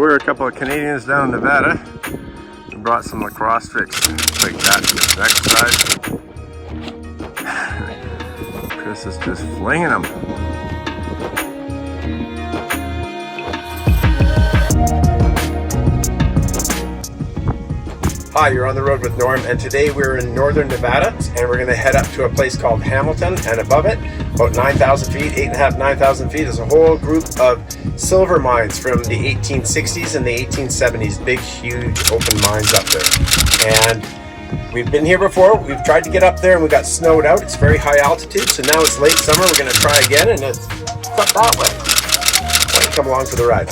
we're a couple of Canadians down in Nevada. We brought some lacrosse sticks like that to exercise. Chris is just flinging them. Hi, you're on the road with Norm, and today we're in northern Nevada, and we're going to head up to a place called Hamilton, and above it, about 9,000 feet, 8.5, 9,000 feet, is a whole group of silver mines from the 1860s and the 1870s. Big, huge open mines up there. And we've been here before. We've tried to get up there and we got snowed out. It's very high altitude, so now it's late summer. We're going to try again, and it's up that way. Why don't you come along for the ride?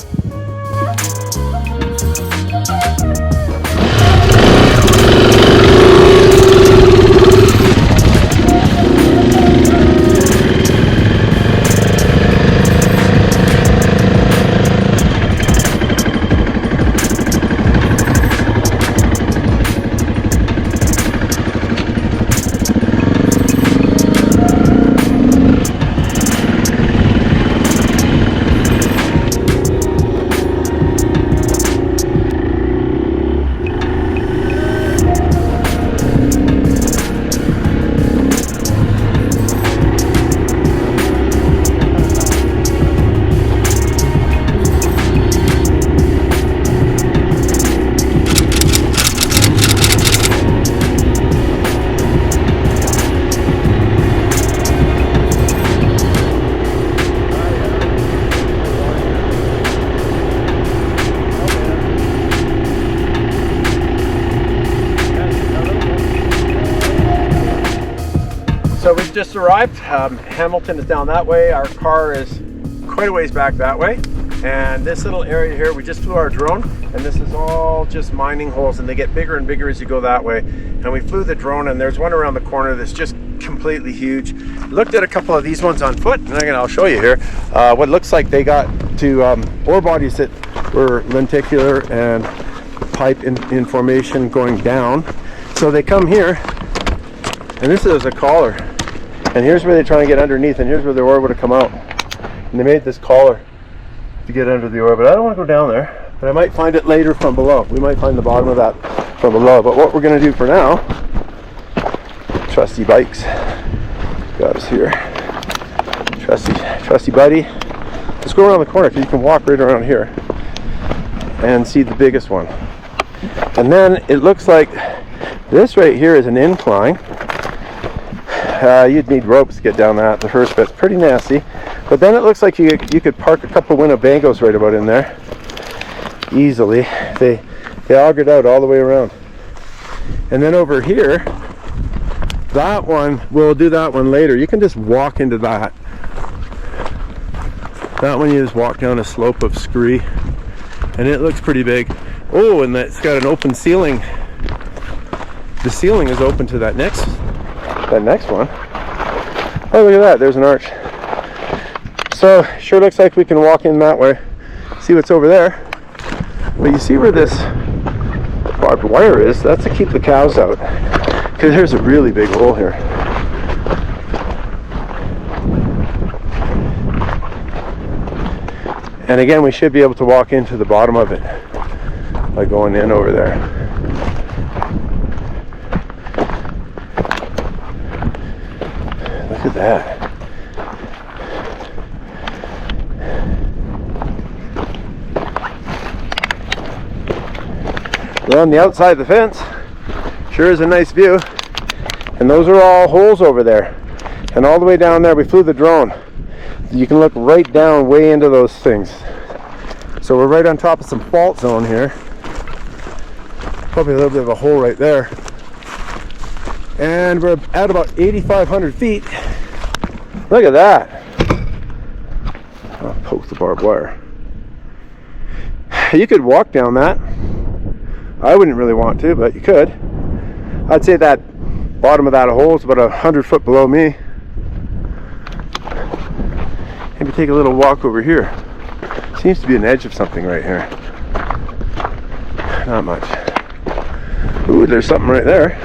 So we've just arrived. Hamilton is down that way. Our car is quite a ways back that way. And this little area here, we just flew our drone, and this is all just mining holes, and they get bigger and bigger as you go that way. And we flew the drone, and there's one around the corner that's just completely huge. Looked at a couple of these ones on foot, and I'll show you here. What looks like they got to ore bodies that were lenticular and pipe in formation going down. So they come here, and this is a collar. And here's where they try and get underneath, and here's where the ore would have come out. And they made this collar to get under the ore, but I don't want to go down there. But I might find it later from below. We might find the bottom of that from below. But what we're going to do for now, trusty bikes, got us here. Trusty buddy. Let's go around the corner, because you can walk right around here and see the biggest one. And then it looks like this right here is an incline. You'd need ropes to get down that. The first bit's pretty nasty, but then it looks like you could park a couple Winnebagos right about in there easily. They augured out all the way around. And then over here, that one, we'll do that one later. You can just walk into that. That one you just walk down a slope of scree, and it looks pretty big. Oh, and it's got an open ceiling. The ceiling is open to that next one. Oh, look at that, there's an arch. So sure looks like we can walk in that way, see what's over there. But you see where this barbed wire is? That's to keep the cows out, because there's a really big hole here. And again, we should be able to walk into the bottom of it by going in over there. Look at that. Well, on the outside of the fence, sure is a nice view. And those are all holes over there. And all the way down there, we flew the drone. You can look right down way into those things. So we're right on top of some fault zone here. Probably a little bit of a hole right there. And we're at about 8,500 feet. Look at that. I'll poke the barbed wire. You could walk down that. I wouldn't really want to, but you could. I'd say that bottom of that hole is about 100 foot below me. Maybe take a little walk over here. Seems to be an edge of something right here. Not much. Ooh, there's something right there.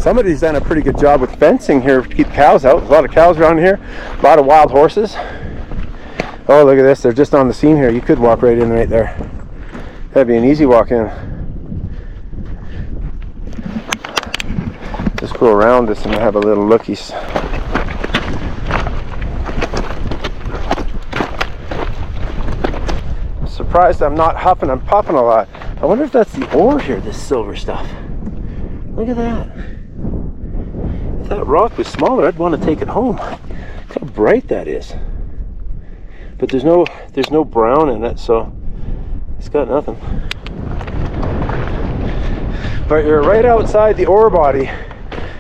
Somebody's done a pretty good job with fencing here to keep cows out. There's a lot of cows around here, a lot of wild horses. Oh, look at this. They're just on the scene here. You could walk right in right there. That'd be an easy walk in. Just go around this and have a little lookies. I'm surprised I'm not huffing and puffing a lot. I wonder if that's the ore here, this silver stuff. Look at that. If that rock was smaller, I'd want to take it home. Look how bright that is. But there's no brown in it, so it's got nothing. But you're right outside the ore body,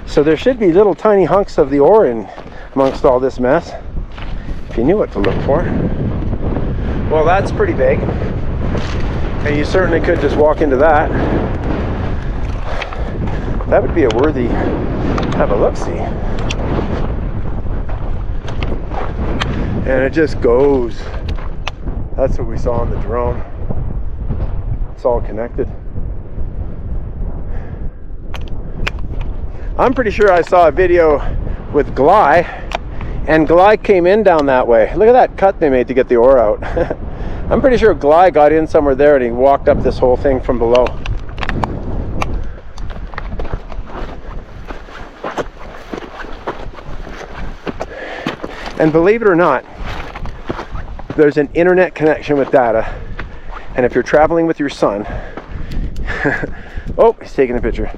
so there should be little tiny hunks of the ore in amongst all this mess, if you knew what to look for. Well, that's pretty big, and you certainly could just walk into that. That would be a worthy have a look-see. And it just goes. That's what we saw on the drone. It's all connected. I'm pretty sure I saw a video with Gly, and Gly came in down that way. Look at that cut they made to get the ore out. I'm pretty sure Gly got in somewhere there and he walked up this whole thing from below. And believe it or not, there's an internet connection with data, and if you're traveling with your son, oh, he's taking a picture.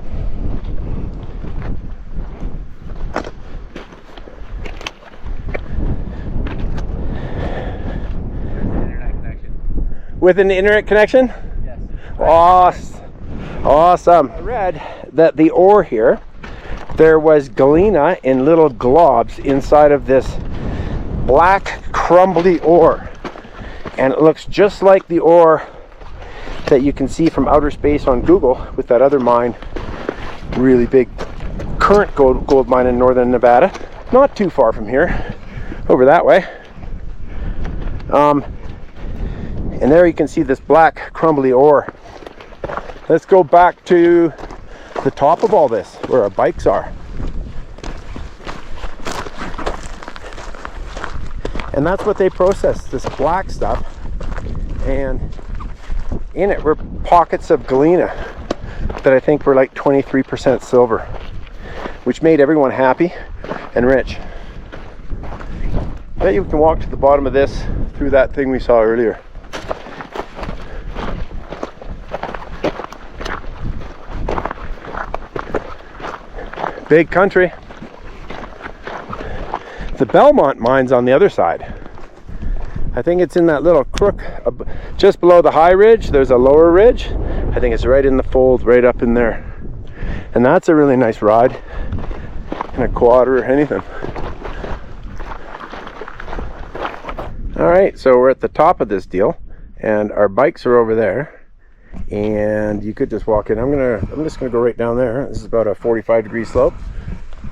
With an internet connection? Yes. Awesome. I read that the ore here, there was galena in little globs inside of this black crumbly ore, and it looks just like the ore that you can see from outer space on Google with that other mine, really big current gold mine in northern Nevada, not too far from here, over that way. And there you can see this black crumbly ore. Let's go back to the top of all this, where our bikes are. And that's what they process, this black stuff. And in it were pockets of galena that I think were like 23% silver, which made everyone happy and rich. I bet you can walk to the bottom of this through that thing we saw earlier. Big country. The Belmont mine's on the other side. I think it's in that little crook just below the high ridge. There's a lower ridge. I think it's right in the fold, right up in there. And that's a really nice ride in a quad or anything. All right, so we're at the top of this deal, and our bikes are over there. And you could just walk in. I'm just gonna go right down there. This is about a 45-degree slope.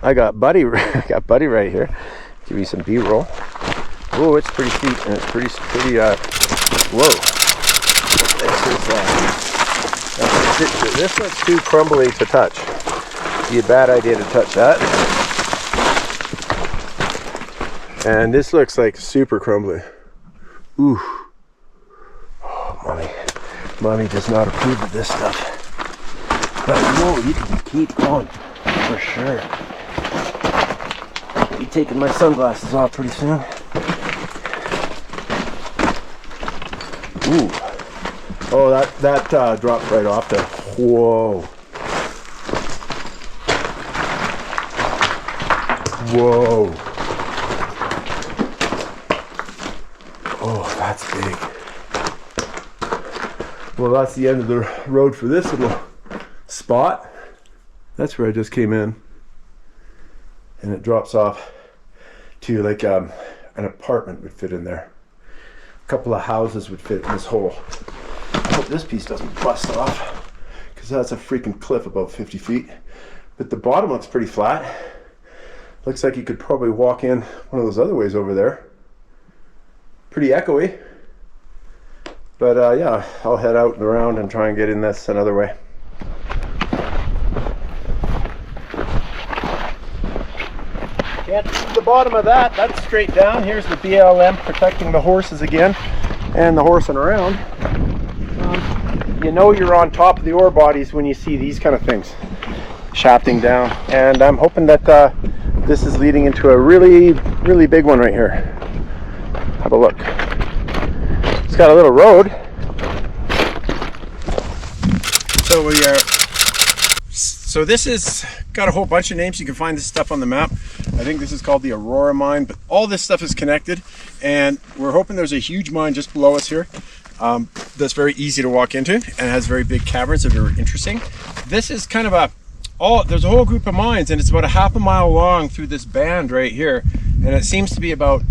I got Buddy right here. Give you some B-roll. Oh, it's pretty steep and it's pretty slow. This looks too crumbly to touch. It'd be a bad idea to touch that. And this looks like super crumbly. Ooh. Oh, Mommy does not approve of this stuff. But whoa, you can keep going for sure. I'll be taking my sunglasses off pretty soon. Ooh. Oh, that dropped right off there. Whoa. Whoa. Oh, that's big. Well, that's the end of the road for this little spot. That's where I just came in. And it drops off to like an apartment would fit in there. A couple of houses would fit in this hole. I hope this piece doesn't bust off, because that's a freaking cliff about 50 feet. But the bottom looks pretty flat. Looks like you could probably walk in one of those other ways over there. Pretty echoey. But yeah, I'll head out and around and try and get in this another way. And the bottom of that, that's straight down. Here's the BLM protecting the horses again, and the horsing around. You know you're on top of the ore bodies when you see these kind of things shafting down. And I'm hoping that this is leading into a really, really big one right here. Have a look. It's got a little road. So this is got a whole bunch of names. You can find this stuff on the map. I think this is called the Aurora Mine, but all this stuff is connected, and we're hoping there's a huge mine just below us here that's very easy to walk into and has very big caverns that are interesting. This is kind of there's a whole group of mines, and it's about a half a mile long through this band right here, and it seems to be about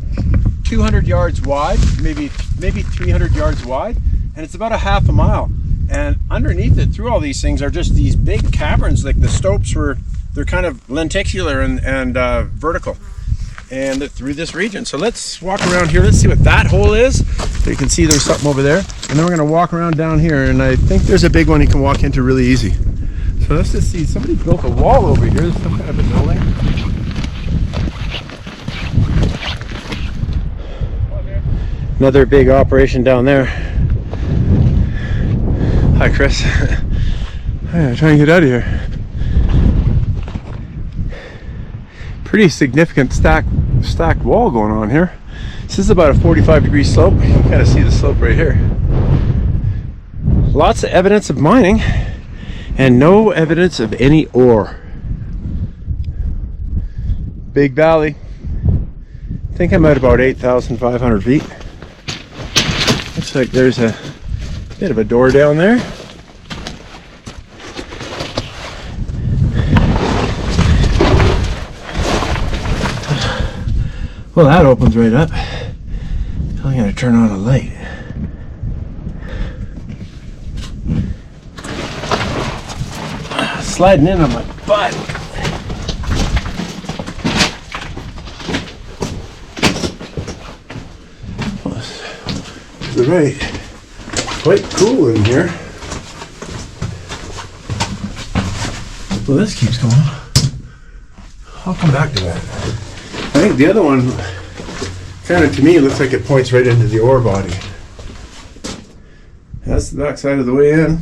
200 yards wide, maybe 300 yards wide, and it's about a half a mile. And underneath it, through all these things, are just these big caverns. Like the stopes they're kind of lenticular and vertical, and they're through this region. So let's walk around here. Let's see what that hole is. So you can see there's something over there, and then we're going to walk around down here, and I think there's a big one you can walk into really easy. So let's just see. Somebody built a wall over here. There's some kind of a building. Another big operation down there. Hi, Chris. I'm trying to get out of here. Pretty significant stacked wall going on here. This is about a 45-degree slope. You can kind of see the slope right here. Lots of evidence of mining and no evidence of any ore. Big valley. I think I'm at about 8,500 feet. Looks like there's a bit of a door down there. Well, that opens right up. I'm gonna turn on a light. Sliding in on my butt. To the right. Quite cool in here. Well, this keeps going. I'll come back to that. I think the other one, kind of to me, looks like it points right into the ore body. That's the back side of the way in.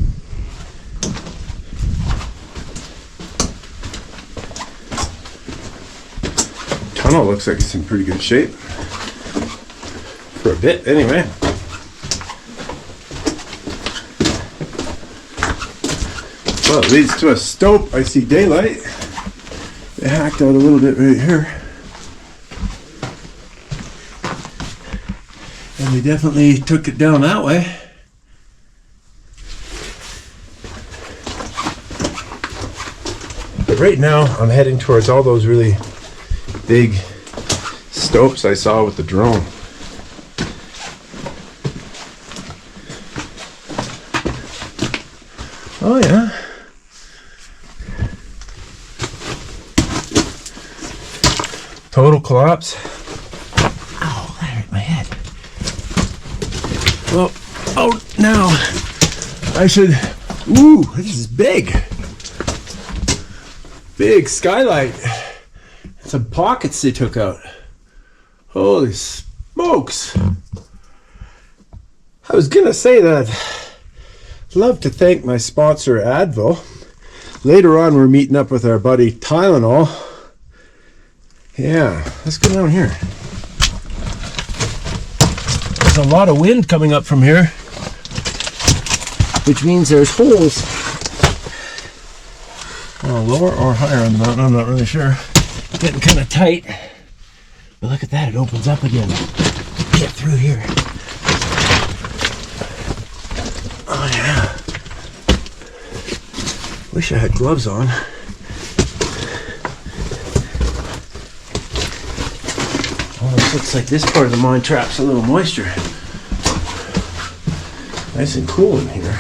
Tunnel looks like it's in pretty good shape. For a bit, anyway. Well, it leads to a stope. I see daylight. They hacked out a little bit right here. And they definitely took it down that way. But right now, I'm heading towards all those really big stopes I saw with the drone. Oh yeah. Total collapse. Ow, that hurt my head. Well, oh, now I should. Ooh, this is big. Big skylight. Some pockets they took out. Holy smokes. I was gonna say that. Love to thank my sponsor Advil. Later on, we're meeting up with our buddy Tylenol. Yeah, let's go down here. There's a lot of wind coming up from here, which means there's holes. Lower or higher on the mountain, I'm not really sure. Getting kind of tight. But look at that, it opens up again. Get through here. Oh yeah. Wish I had gloves on. Almost looks like this part of the mine traps a little moisture. Nice and cool in here.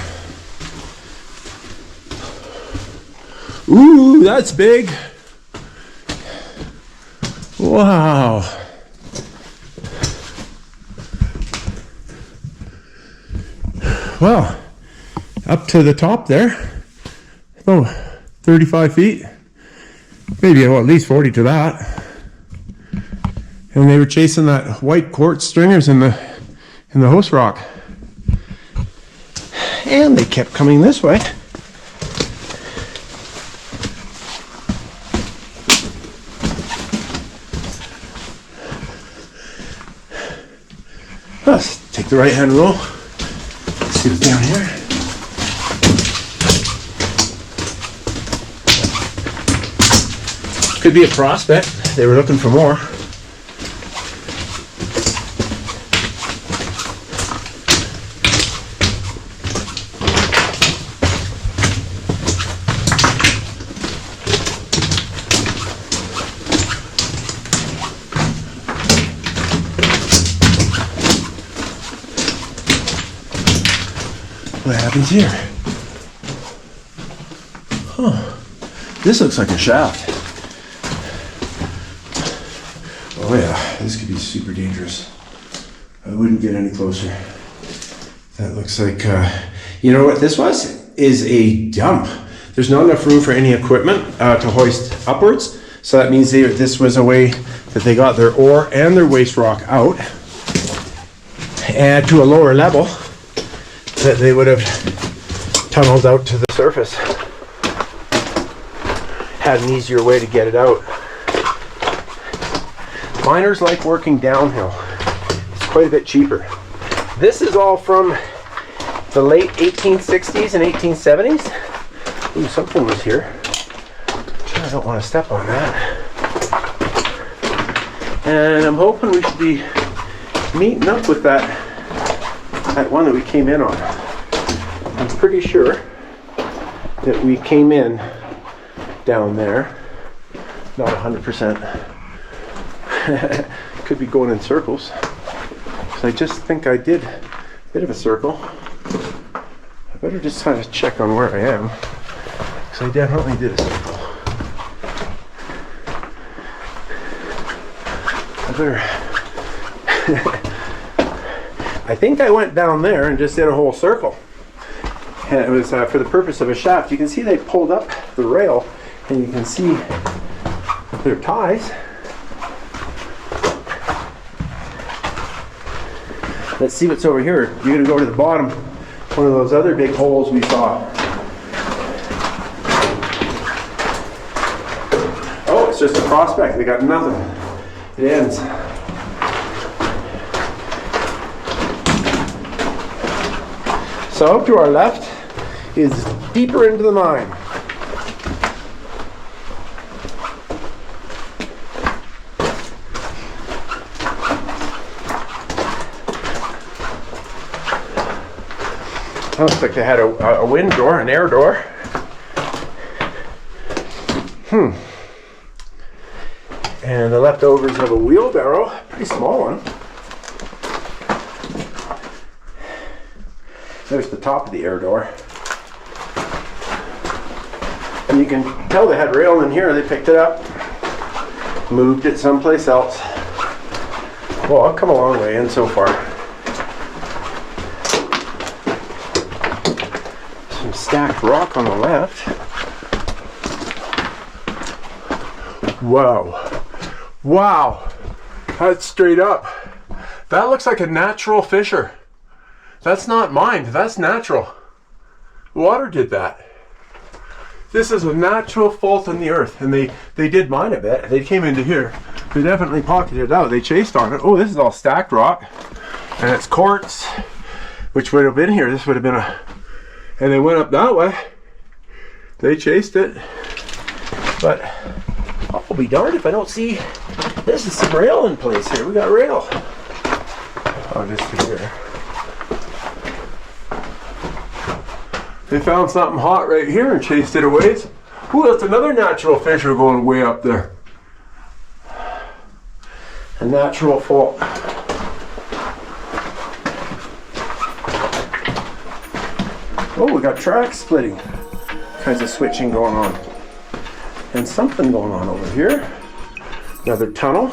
Ooh, that's big. Wow. Well, up to the top there, oh, 35 feet, maybe at least 40 to that. And they were chasing that white quartz stringers in the host rock. And they kept coming this way. Let's take the right hand roll. Let's see what's down here. Could be a prospect. They were looking for more. What happens here? Huh. This looks like a shaft. Oh yeah, this could be super dangerous. I wouldn't get any closer. That looks like, you know what this was? Is a dump. There's not enough room for any equipment to hoist upwards. So that means this was a way that they got their ore and their waste rock out and to a lower level that they would have tunneled out to the surface. Had an easier way to get it out. Miners like working downhill. It's quite a bit cheaper. This is all from the late 1860s and 1870s. Ooh, something was here. I don't want to step on that. And I'm hoping we should be meeting up with that one that we came in on. I'm pretty sure that we came in down there. Not 100%. Could be going in circles. So I just think I did a bit of a circle. I better just kind of check on where I am. Because I definitely did a circle. I better... I think I went down there and just did a whole circle. And it was for the purpose of a shaft. You can see they pulled up the rail and you can see their ties. Let's see what's over here. You're going to go to the bottom, one of those other big holes we saw. Oh, it's just a prospect. They got nothing. It ends. So to our left is deeper into the mine. Looks like they had a wind door, an air door. And the leftovers of a wheelbarrow, pretty small one. There's the top of the air door. And you can tell they had rail in here. They picked it up, moved it someplace else. Well, I've come a long way in so far. Some stacked rock on the left. Wow. Wow. That's straight up. That looks like a natural fissure. That's not mined, that's natural. Water did that. This is a natural fault in the earth, and they did mine a bit. They came into here. They definitely pocketed it out. They chased on it. Oh, this is all stacked rock. And it's quartz, which would have been here. This would have been a... And they went up that way. They chased it. But I'll be darned if I don't see... This is some rail in place here. We got rail. Oh, just here. They found something hot right here and chased it away. Ooh, that's another natural fissure going way up there. A natural fault. Oh, we got track splitting. Kinds of switching going on. And something going on over here. Another tunnel.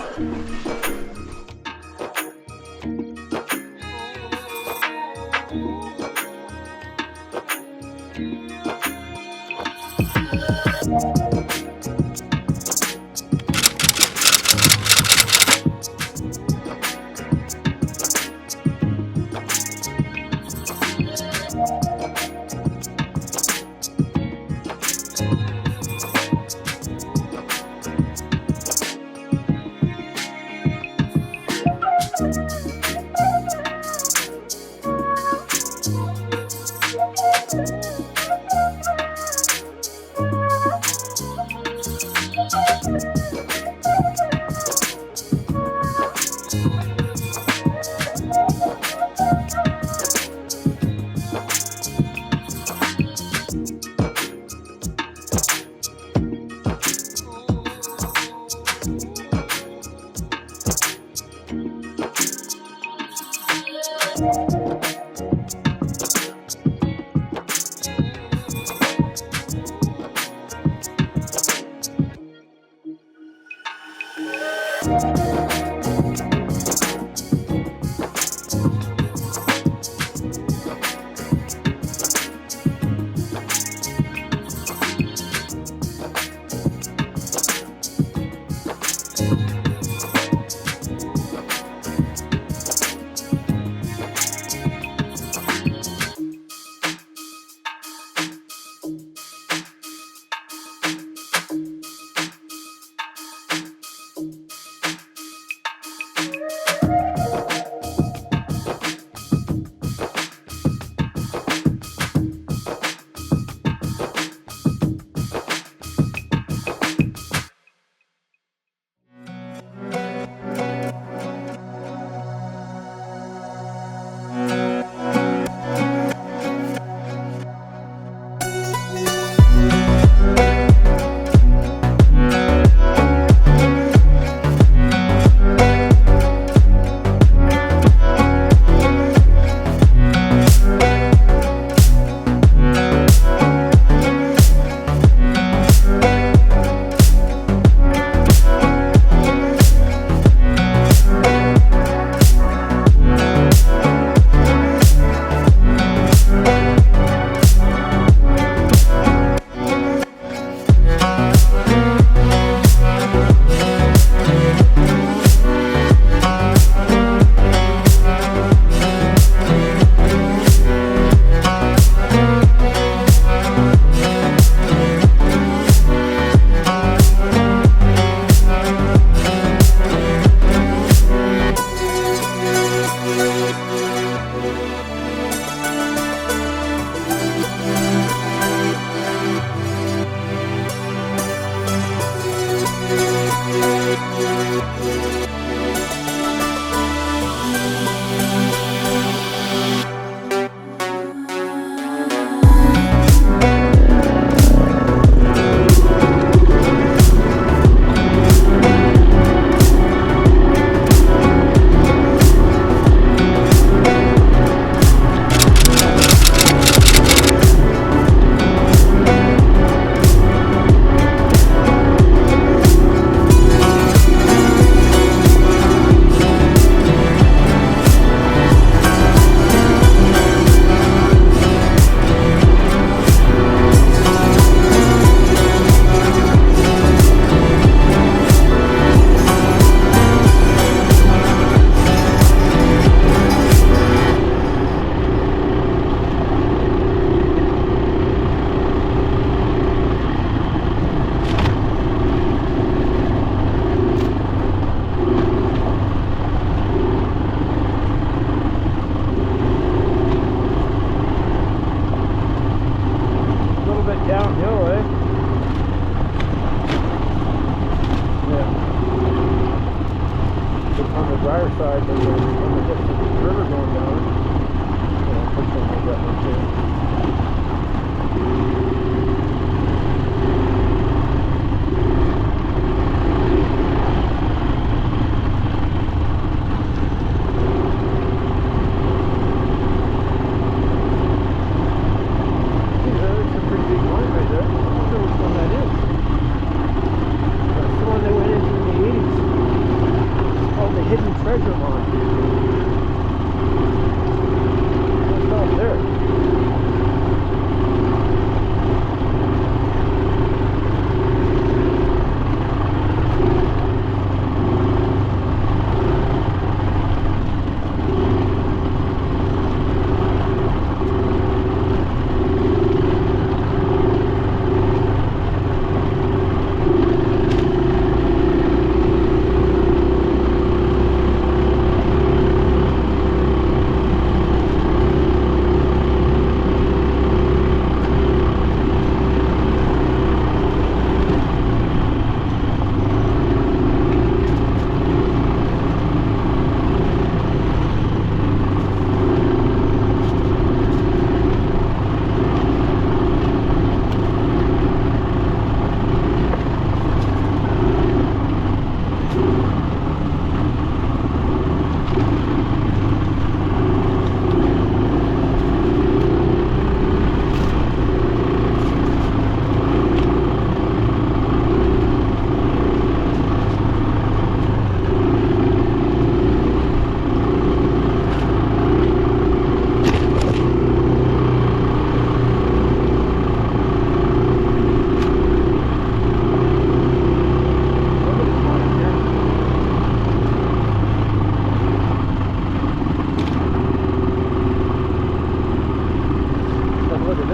Treasure Mine.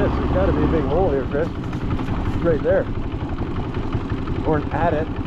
this. There's got to be a big hole here, Chris. It's right there. Or an adit.